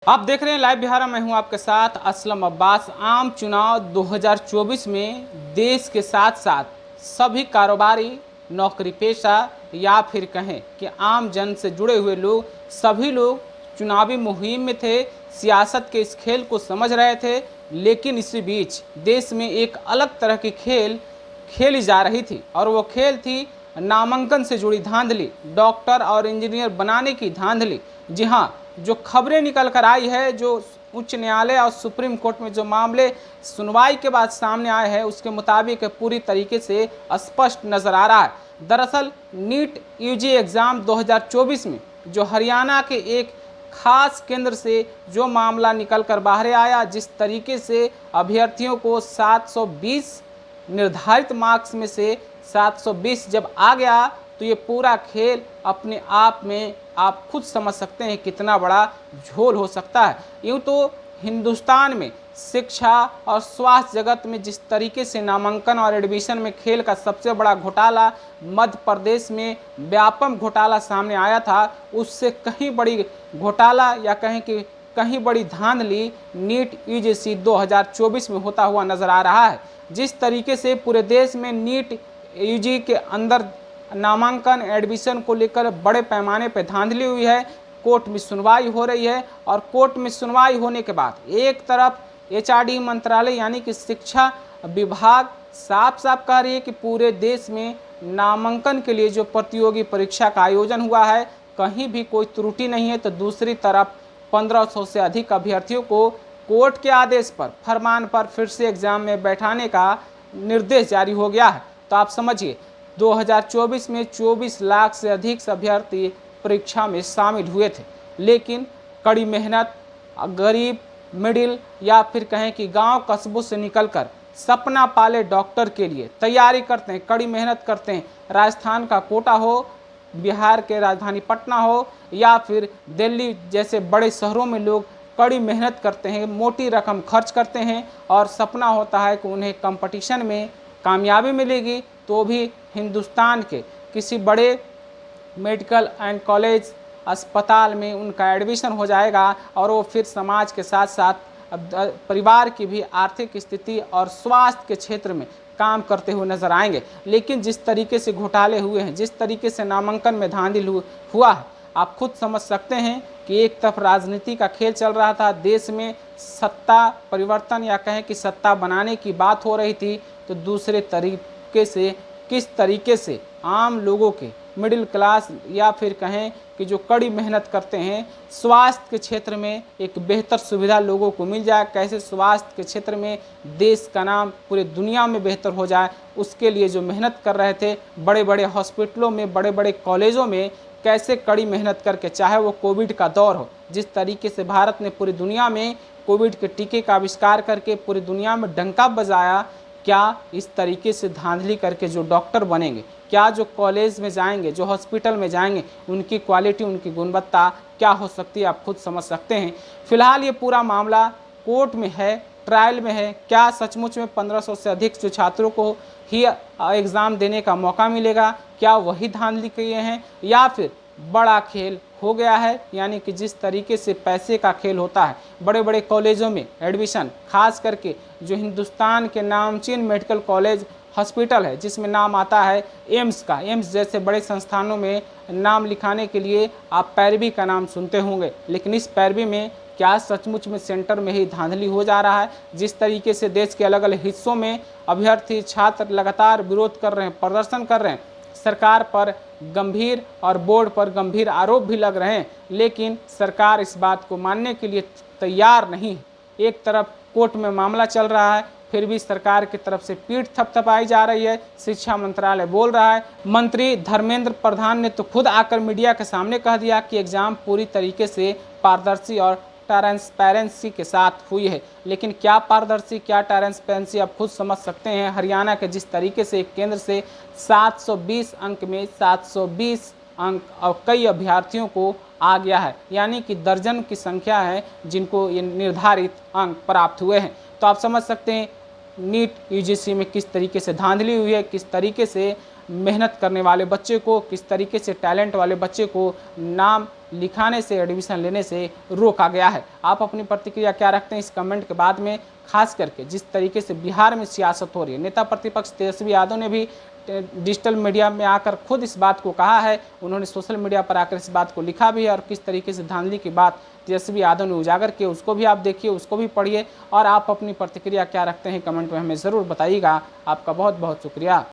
आप देख रहे हैं लाइव बिहार। मैं हूं आपके साथ असलम अब्बास। आम चुनाव 2024 में देश के साथ साथ सभी कारोबारी, नौकरी पेशा या फिर कहें कि आम जन से जुड़े हुए लोग, सभी लोग चुनावी मुहिम में थे, सियासत के इस खेल को समझ रहे थे। लेकिन इसी बीच देश में एक अलग तरह की खेल खेली जा रही थी और वो खेल थी नामांकन से जुड़ी धांधली, डॉक्टर और इंजीनियर बनाने की धांधली। जी हाँ, जो खबरें निकल कर आई है, जो उच्च न्यायालय और सुप्रीम कोर्ट में जो मामले सुनवाई के बाद सामने आए हैं, उसके मुताबिक पूरी तरीके से स्पष्ट नजर आ रहा है। दरअसल नीट यूजी एग्ज़ाम 2024 में जो हरियाणा के एक खास केंद्र से जो मामला निकल कर बाहर आया, जिस तरीके से अभ्यर्थियों को 720 निर्धारित मार्क्स में से 720 जब आ गया, तो ये पूरा खेल अपने आप में आप खुद समझ सकते हैं कितना बड़ा झोल हो सकता है। यूँ तो हिंदुस्तान में शिक्षा और स्वास्थ्य जगत में जिस तरीके से नामांकन और एडमिशन में खेल का सबसे बड़ा घोटाला मध्य प्रदेश में व्यापक घोटाला सामने आया था, उससे कहीं बड़ी घोटाला या कहें कि कहीं बड़ी धांधली नीट यूजीसी 2024 में होता हुआ नजर आ रहा है। जिस तरीके से पूरे देश में नीट यूजी के अंदर नामांकन एडमिशन को लेकर बड़े पैमाने पर धांधली हुई है, कोर्ट में सुनवाई हो रही है और कोर्ट में सुनवाई होने के बाद एक तरफ एचआरडी मंत्रालय यानी कि शिक्षा विभाग साफ साफ कह रही है कि पूरे देश में नामांकन के लिए जो प्रतियोगी परीक्षा का आयोजन हुआ है, कहीं भी कोई त्रुटि नहीं है, तो दूसरी तरफ 1500 से अधिक अभ्यर्थियों को कोर्ट के आदेश पर, फरमान पर फिर से एग्जाम में बैठाने का निर्देश जारी हो गया है। तो आप समझिए 2024 में 24 लाख से अधिक अभ्यर्थी परीक्षा में शामिल हुए थे, लेकिन कड़ी मेहनत, गरीब, मिडिल या फिर कहें कि गांव कस्बों से निकलकर सपना पाले डॉक्टर के लिए तैयारी करते हैं, कड़ी मेहनत करते हैं। राजस्थान का कोटा हो, बिहार के राजधानी पटना हो या फिर दिल्ली जैसे बड़े शहरों में लोग कड़ी मेहनत करते हैं, मोटी रकम खर्च करते हैं और सपना होता है कि उन्हें कंपटीशन में कामयाबी मिलेगी तो भी हिंदुस्तान के किसी बड़े मेडिकल एंड कॉलेज अस्पताल में उनका एडमिशन हो जाएगा और वो फिर समाज के साथ साथ परिवार की भी आर्थिक स्थिति और स्वास्थ्य के क्षेत्र में काम करते हुए नजर आएंगे। लेकिन जिस तरीके से घोटाले हुए हैं, जिस तरीके से नामांकन में धांधली हुआ है, आप खुद समझ सकते हैं कि एक तरफ राजनीति का खेल चल रहा था, देश में सत्ता परिवर्तन या कहें कि सत्ता बनाने की बात हो रही थी, तो दूसरे तरीके से किस तरीके से आम लोगों के, मिडिल क्लास या फिर कहें कि जो कड़ी मेहनत करते हैं, स्वास्थ्य के क्षेत्र में एक बेहतर सुविधा लोगों को मिल जाए, कैसे स्वास्थ्य के क्षेत्र में देश का नाम पूरे दुनिया में बेहतर हो जाए, उसके लिए जो मेहनत कर रहे थे, बड़े बड़े हॉस्पिटलों में, बड़े बड़े कॉलेजों में कैसे कड़ी मेहनत करके, चाहे वो कोविड का दौर हो, जिस तरीके से भारत ने पूरी दुनिया में कोविड के टीके का आविष्कार करके पूरी दुनिया में डंका बजाया, क्या इस तरीके से धांधली करके जो डॉक्टर बनेंगे, क्या जो कॉलेज में जाएंगे, जो हॉस्पिटल में जाएंगे, उनकी क्वालिटी, उनकी गुणवत्ता क्या हो सकती है, आप खुद समझ सकते हैं। फिलहाल ये पूरा मामला कोर्ट में है, ट्रायल में है। क्या सचमुच में 1500 से अधिक जो छात्रों को ही एग्ज़ाम देने का मौका मिलेगा, क्या वही धांधली किए हैं या फिर बड़ा खेल हो गया है? यानी कि जिस तरीके से पैसे का खेल होता है, बड़े बड़े कॉलेजों में एडमिशन, खास करके जो हिंदुस्तान के नामचीन मेडिकल कॉलेज हॉस्पिटल है, जिसमें नाम आता है एम्स का, एम्स जैसे बड़े संस्थानों में नाम लिखाने के लिए आप पैरवी का नाम सुनते होंगे, लेकिन इस पैरवी में क्या सचमुच में सेंटर में ही धांधली हो जा रहा है? जिस तरीके से देश के अलग अलग हिस्सों में अभ्यर्थी, छात्र लगातार विरोध कर रहे हैं, प्रदर्शन कर रहे हैं, सरकार पर गंभीर और बोर्ड पर गंभीर आरोप भी लग रहे हैं, लेकिन सरकार इस बात को मानने के लिए तैयार नहीं है। एक तरफ कोर्ट में मामला चल रहा है, फिर भी सरकार की तरफ से पीठ थपथपाई जा रही है। शिक्षा मंत्रालय बोल रहा है, मंत्री धर्मेंद्र प्रधान ने तो खुद आकर मीडिया के सामने कह दिया कि एग्जाम पूरी तरीके से पारदर्शी और ट्रांसपेरेंसी के साथ हुई है। लेकिन क्या पारदर्शी, क्या ट्रांसपेरेंसी, आप खुद समझ सकते हैं। हरियाणा के जिस तरीके से एक केंद्र से 720 अंक में 720 अंक और कई अभ्यर्थियों को आ गया है, यानी कि दर्जन की संख्या है जिनको ये निर्धारित अंक प्राप्त हुए हैं। तो आप समझ सकते हैं नीट यूजीसी में किस तरीके से धांधली हुई है, किस तरीके से मेहनत करने वाले बच्चे को, किस तरीके से टैलेंट वाले बच्चे को नाम लिखाने से, एडमिशन लेने से रोका गया है। आप अपनी प्रतिक्रिया क्या रखते हैं इस कमेंट के बाद में। खास करके जिस तरीके से बिहार में सियासत हो रही है, नेता प्रतिपक्ष तेजस्वी यादव ने भी डिजिटल मीडिया में आकर खुद इस बात को कहा है। उन्होंने सोशल मीडिया पर आकर इस बात को लिखा भी है और किस तरीके से धांधली की बात तेजस्वी यादव ने उजागर की, उसको भी आप देखिए, उसको भी पढ़िए और आप अपनी प्रतिक्रिया क्या रखते हैं कमेंट में हमें ज़रूर बताइएगा। आपका बहुत बहुत शुक्रिया।